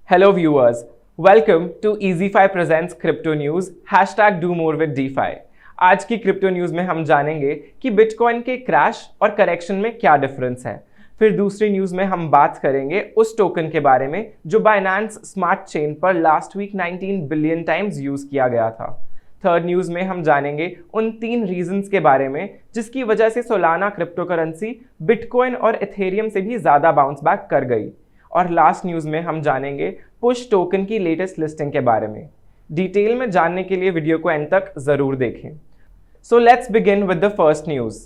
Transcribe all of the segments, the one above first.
Hello viewers, welcome to EasyFi presents Crypto News #DoMoreWithDeFi। आज की crypto news में हम जानेंगे कि बिटकॉइन के क्रैश और करेक्शन में क्या डिफरेंस है। फिर दूसरी न्यूज में हम बात करेंगे उस टोकन के बारे में जो बाइनेंस स्मार्ट चेन पर last week 19 billion times use किया गया था। थर्ड न्यूज में हम जानेंगे उन 3 रीजंस के बारे में जिसकी वजह से सोलाना क्रिप्टो करेंसी बिटकॉइन और इथेरियम से भी ज्यादा बाउंस बैक कर गई। और लास्ट न्यूज में हम जानेंगे पुश टोकन की लेटेस्ट लिस्टिंग के बारे में। डिटेल में जानने के लिए वीडियो को एंड तक जरूर देखें। So let's begin with the first news.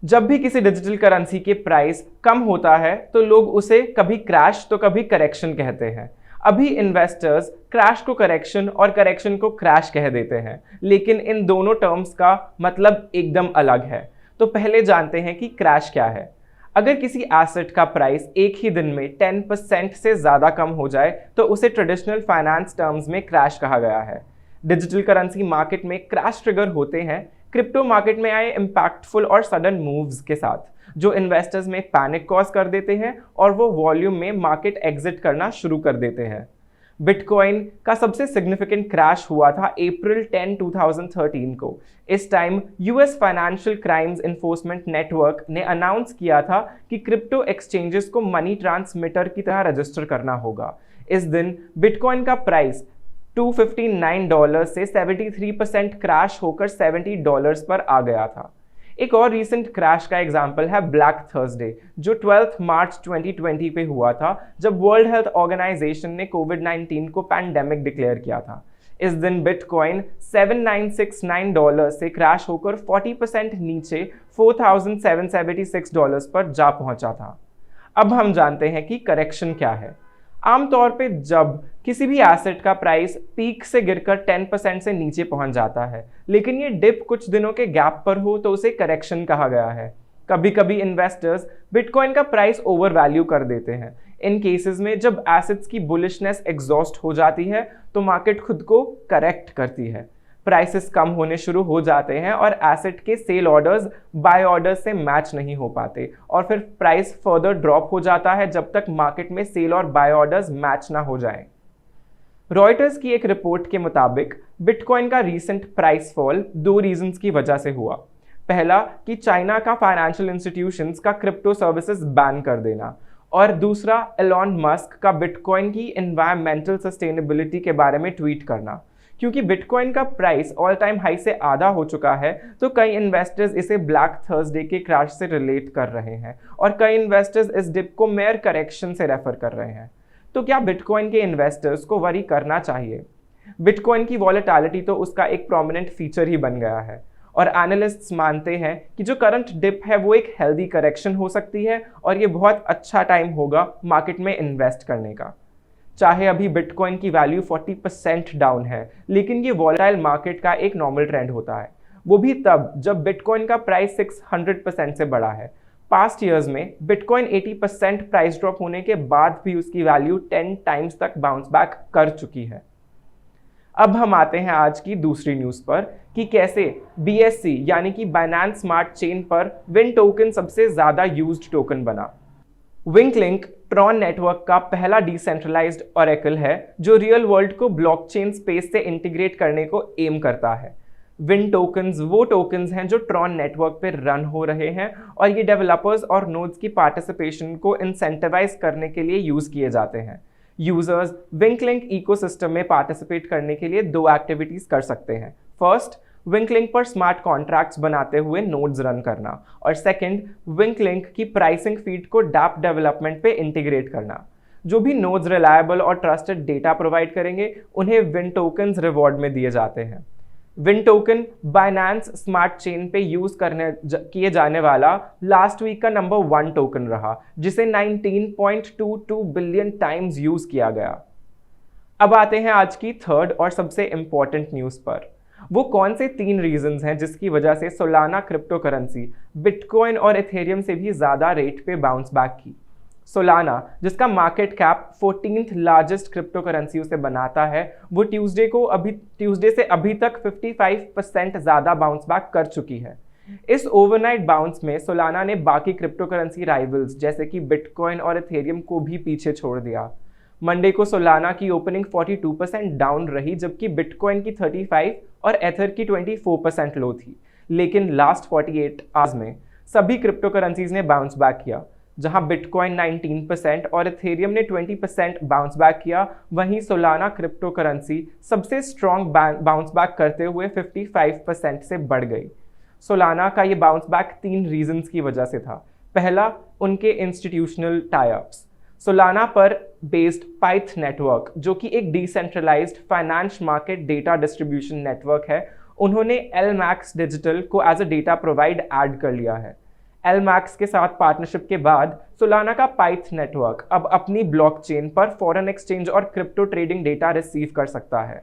जब भी किसी डिजिटल करेंसी के प्राइस कम होता है तो लोग उसे कभी क्रैश तो कभी करेक्शन कहते हैं। अभी इन्वेस्टर्स क्रैश को करेक्शन और करेक्शन को क्रैश कह देते हैं, लेकिन इन दोनों टर्म्स का मतलब एकदम अलग है। तो पहले जानते हैं कि क्रैश क्या है। अगर किसी एसेट का प्राइस एक ही दिन में 10% से ज़्यादा कम हो जाए तो उसे ट्रेडिशनल फाइनेंस टर्म्स में क्रैश कहा गया है। डिजिटल करेंसी मार्केट में क्रैश ट्रिगर होते हैं क्रिप्टो मार्केट में आए इम्पैक्टफुल और सडन मूव्स के साथ, जो इन्वेस्टर्स में पैनिक कॉज कर देते हैं और वो वॉल्यूम में मार्केट एग्जिट करना शुरू कर देते हैं। बिटकॉइन का सबसे सिग्निफिकेंट क्रैश हुआ था अप्रैल 10, 2013 को। इस time US financial crimes enforcement network ने अनाउंस किया था कि क्रिप्टो एक्सचेंजेस को मनी ट्रांसमिटर की तरह रजिस्टर करना होगा। इस दिन बिटकॉइन का प्राइस $259 से 73% क्रैश होकर $70 पर आ गया था। एक और रीसेंट क्रैश का एग्जाम्पल है ब्लैक थर्सडे, जो 12 मार्च 2020 पे हुआ था, जब वर्ल्ड हेल्थ ऑर्गेनाइजेशन ने कोविड-19 को पैंडेमिक डिक्लेयर किया था। इस दिन बिटकॉइन $7969 से क्रैश होकर 40% नीचे $4776 पर जा पहुंचा था। अब हम जानते हैं कि करेक्शन क्या है। आमतौर पे जब किसी भी एसेट का प्राइस पीक से गिरकर 10% से नीचे पहुंच जाता है, लेकिन ये डिप कुछ दिनों के गैप पर हो तो उसे करेक्शन कहा गया है। कभी कभी इन्वेस्टर्स बिटकॉइन का प्राइस ओवर वैल्यू कर देते हैं। इन केसेस में जब एसेट्स की बुलिशनेस एग्जॉस्ट हो जाती है तो मार्केट खुद को करेक्ट करती है। प्राइसेस कम होने शुरू हो जाते हैं और एसेट के सेल ऑर्डर्स बाय ऑर्डर्स से मैच नहीं हो पाते और फिर प्राइस फर्दर ड्रॉप हो जाता है जब तक मार्केट में सेल और बाय ऑर्डर्स मैच ना हो जाएं। रॉयटर्स की एक रिपोर्ट के मुताबिक बिटकॉइन का रीसेंट प्राइस फॉल 2 रीजंस की वजह से हुआ। पहला कि चाइना का फाइनेंशियल इंस्टीट्यूशंस का क्रिप्टो सर्विसेज बैन कर देना, और दूसरा एलॉन मस्क का बिटकॉइन की एनवायरमेंटल सस्टेनेबिलिटी के बारे में ट्वीट करना। क्योंकि बिटकॉइन का प्राइस ऑल टाइम हाई से आधा हो चुका है तो कई इन्वेस्टर्स इसे ब्लैक थर्सडे के क्रैश से रिलेट कर रहे हैं और कई इन्वेस्टर्स इस डिप को मेयर करेक्शन से रेफर कर रहे हैं। तो क्या बिटकॉइन के इन्वेस्टर्स को वरी करना चाहिए? बिटकॉइन की वॉलेटिलिटी तो उसका एक प्रोमिनेंट फीचर ही बन गया है और एनालिस्ट्स मानते हैं कि जो करंट डिप है वो एक हेल्दी करेक्शन हो सकती है और ये बहुत अच्छा टाइम होगा मार्केट में इन्वेस्ट करने का। चाहे अभी बिटकॉइन की वैल्यू 40% डाउन है, लेकिन ये वॉलेटाइल मार्केट का एक नॉर्मल ट्रेंड होता है, वो भी तब जब बिटकॉइन का प्राइस 600% से बढ़ा है। पास्ट ईयर्स में बिटकॉइन 80% प्राइस ड्रॉप होने के बाद भी उसकी वैल्यू 10 टाइम्स तक बाउंस बैक कर चुकी है। अब हम आते हैं आज की दूसरी न्यूज़ पर कि कैसे BSC यानी कि बाइनेंस स्मार्ट चेन पर विन टोकन सबसे ज़्यादा यूज्ड टोकन बना। विंकलिंक ट्रॉन नेटवर्क का पहला डिसेंट्रलाइज्ड ऑरेकल है जो रियल वर्ल्ड को ब्लॉकचेन स्पेस से इंटीग्रेट करने को एम करता है। विन टोकन्स वो टोकन्स हैं जो ट्रॉन नेटवर्क पर रन हो रहे हैं और ये डेवलपर्स और नोड्स की पार्टिसिपेशन को इंसेंटिवाइज करने के लिए यूज किए जाते हैं। यूजर्स विंकलिंक इकोसिस्टम में पार्टिसिपेट करने के लिए 2 एक्टिविटीज कर सकते हैं। फर्स्ट, विंकलिंक पर स्मार्ट कॉन्ट्रैक्ट्स बनाते हुए नोड्स रन करना, और सेकंड, विंकलिंक की प्राइसिंग फीड को डैप डेवलपमेंट पे इंटीग्रेट करना। जो भी नोड्स रिलायबल और ट्रस्टेड डेटा प्रोवाइड करेंगे उन्हें विन टोकन्स रिवॉर्ड में दिए जाते हैं। Win token Binance smart chain पे यूज किए जाने वाला लास्ट वीक का नंबर 1 टोकन रहा, जिसे 19.22 बिलियन टाइम्स यूज किया गया। अब आते हैं आज की थर्ड और सबसे इंपॉर्टेंट न्यूज पर। वो कौन से 3 रीजंस हैं जिसकी वजह से सोलाना क्रिप्टो करेंसी बिटकॉइन और इथेरियम से भी ज्यादा रेट पे बाउंस बैक की। सोलाना, जिसका market cap 14th largest crypto currency से बनाता है, वो ट्यूसडे से अभी तक 55% ज्यादा बाउंस बैक कर चुकी है। इस ओवरनाइट बाउंस में सोलाना ने बाकी क्रिप्टो करेंसी राइवल्स जैसे कि बिटकॉइन और इथेरियम को भी पीछे छोड़ दिया। मंडे को सोलाना की ओपनिंग 42% डाउन रही, जबकि बिटकॉइन की 35 और एथर की 24% लो थी। लेकिन लास्ट 48 आवर्स में सभी क्रिप्टो करेंसीज ने बाउंस बैक किया। जहां बिटकॉइन 19% और इथेरियम ने 20% बाउंस बैक किया, वहीं सोलाना क्रिप्टो करेंसी सबसे स्ट्रॉन्ग बाउंस बैक करते हुए 55% से बढ़ गई। सोलाना का ये बाउंस बैक 3 रीजंस की वजह से था। पहला, उनके इंस्टीट्यूशनल टाई अप्स। सोलाना पर बेस्ड पाइथ नेटवर्क, जो कि एक decentralized finance market data distribution network है, उन्होंने एलमैक्स डिजिटल को as a data provider कर लिया है। एलमैक्स के साथ पार्टनरशिप के बाद सोलाना का पाइथ नेटवर्क अब अपनी ब्लॉकचेन पर फॉरेन एक्सचेंज और क्रिप्टो ट्रेडिंग डेटा रिसीव कर सकता है।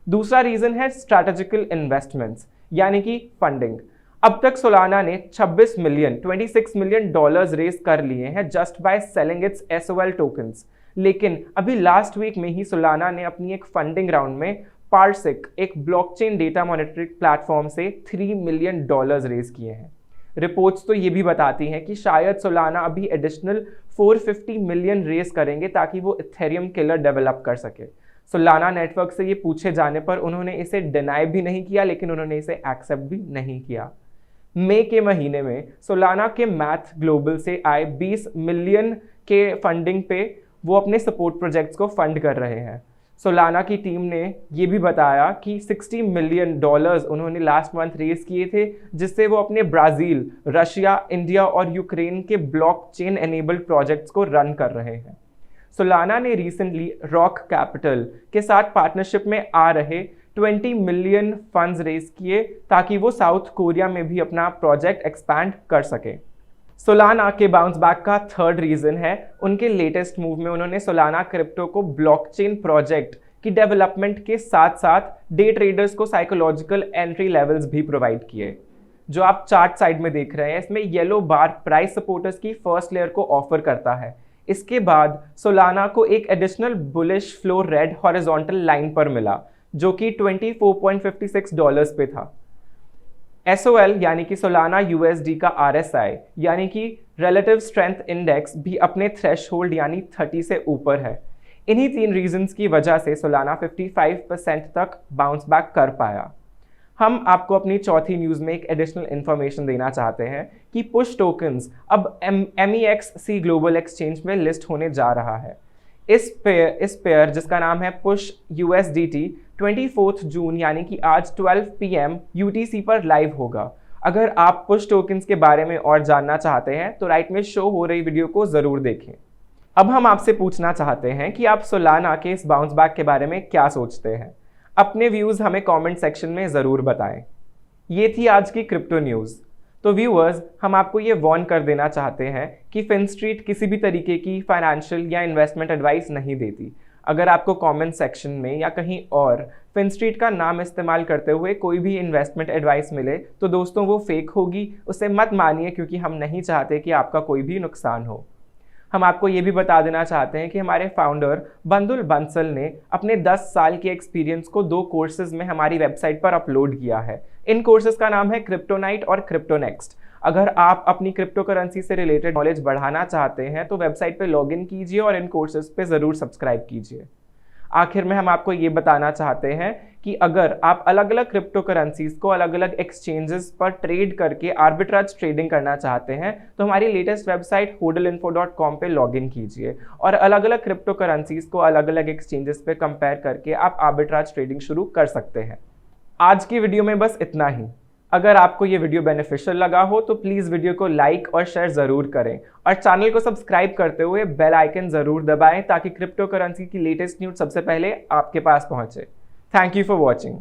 दूसरा रीजन है स्ट्रैटेजिकल इन्वेस्टमेंट्स, यानी कि फंडिंग। अब तक सोलाना ने 26 मिलियन डॉलर्स रेज कर लिए हैं just by selling it's SOL tokens. लेकिन अभी लास्ट वीक में ही सोलाना ने अपनी एक फंडिंग राउंड में पार्सिक, एक ब्लॉकचेन डेटा मॉनिटरिंग प्लेटफॉर्म से $3 मिलियन रेज किए हैं। रिपोर्ट्स तो ये भी बताती हैं कि शायद सोलाना अभी एडिशनल 450 मिलियन रेज करेंगे ताकि वो इथेरियम किलर डेवलप कर सके। सोलाना नेटवर्क से ये पूछे जाने पर उन्होंने इसे डिनाई भी नहीं किया, लेकिन उन्होंने इसे एक्सेप्ट भी नहीं किया। मई के महीने में सोलाना के मैथ ग्लोबल से आए 20 मिलियन के फंडिंग पे वो अपने सपोर्ट प्रोजेक्ट्स को फंड कर रहे हैं। सोलाना की टीम ने ये भी बताया कि $60 मिलियन उन्होंने लास्ट मंथ रेज किए थे, जिससे वो अपने ब्राज़ील, रशिया, इंडिया और यूक्रेन के ब्लॉकचेन एनेबल्ड प्रोजेक्ट्स को रन कर रहे हैं। सोलाना ने रिसेंटली रॉक कैपिटल के साथ पार्टनरशिप में आ रहे 20 मिलियन फंड्स रेज किए ताकि वो साउथ कोरिया में भी अपना प्रोजेक्ट एक्सपैंड कर सके। सोलाना के बाउंस बैक का थर्ड रीजन है उनके लेटेस्ट मूव में उन्होंने सोलाना क्रिप्टो को ब्लॉकचेन प्रोजेक्ट की डेवलपमेंट के साथ साथ डे ट्रेडर्स को साइकोलॉजिकल एंट्री लेवल्स भी प्रोवाइड किए। जो आप चार्ट साइड में देख रहे हैं, इसमें येलो बार प्राइस सपोर्टर्स की फर्स्ट लेयर को ऑफर करता है। इसके बाद सोलाना को एक additional bullish flow red horizontal line पर मिला, जो कि $24.56 पे था। SOL यानी कि सोलाना USD का RSI यानी कि रिलेटिव स्ट्रेंथ इंडेक्स भी अपने थ्रेशहोल्ड यानी 30 से ऊपर है। इन्हीं 3 रीजंस की वजह से सोलाना 55% तक बाउंस बैक कर पाया। हम आपको अपनी चौथी न्यूज़ में एक एडिशनल इन्फॉर्मेशन देना चाहते हैं कि पुश टोकन्स अब MEXC ग्लोबल एक्सचेंज में लिस्ट होने जा रहा है। इस पेयर जिसका नाम है पुश USDT 24 जून यानी कि आज 12 PM UTC पर लाइव होगा। अगर आप पुश टोकन्स के बारे में और जानना चाहते हैं तो राइट में शो हो रही वीडियो को ज़रूर देखें। अब हम आपसे पूछना चाहते हैं कि आप सोलाना के इस बाउंस बैक के बारे में क्या सोचते हैं। अपने व्यूज़ हमें कमेंट सेक्शन में ज़रूर बताएं। ये थी आज की क्रिप्टो न्यूज़। तो व्यूअर्स, हम आपको ये वार्न कर देना चाहते हैं कि फिनस्ट्रीट किसी भी तरीके की फाइनेंशियल या इन्वेस्टमेंट एडवाइस नहीं देती। अगर आपको कमेंट सेक्शन में या कहीं और फिनस्ट्रीट का नाम इस्तेमाल करते हुए कोई भी इन्वेस्टमेंट एडवाइस मिले तो दोस्तों वो फेक होगी, उसे मत मानिए, क्योंकि हम नहीं चाहते कि आपका कोई भी नुकसान हो। हम आपको ये भी बता देना चाहते हैं कि हमारे फाउंडर बंदुल बंसल ने अपने 10 साल के एक्सपीरियंस को 2 कोर्सेज में हमारी वेबसाइट पर अपलोड किया है। इन कोर्सेज का नाम है क्रिप्टोनाइट और क्रिप्टोनेक्स्ट। अगर आप अपनी क्रिप्टो करेंसी से रिलेटेड नॉलेज बढ़ाना चाहते हैं तो वेबसाइट पे लॉगिन कीजिए और इन कोर्सेज पे ज़रूर सब्सक्राइब कीजिए। आखिर में हम आपको ये बताना चाहते हैं कि अगर आप अलग अलग क्रिप्टो करेंसीज को अलग अलग एक्सचेंजेस पर ट्रेड करके आर्बिट्राज ट्रेडिंग करना चाहते हैं तो हमारी लेटेस्ट वेबसाइट hodlinfo.com पे लॉगिन कीजिए और अलग अलग क्रिप्टो करेंसीज को अलग अलग एक्सचेंजेस पे कंपेयर करके आप आर्बिट्राज ट्रेडिंग शुरू कर सकते हैं। आज की वीडियो में बस इतना ही। अगर आपको ये वीडियो बेनिफिशियल लगा हो तो प्लीज़ वीडियो को लाइक और शेयर ज़रूर करें और चैनल को सब्सक्राइब करते हुए बेल आइकन ज़रूर दबाएं ताकि क्रिप्टो करेंसी की लेटेस्ट न्यूज़ सबसे पहले आपके पास पहुंचे। Thank you for watching.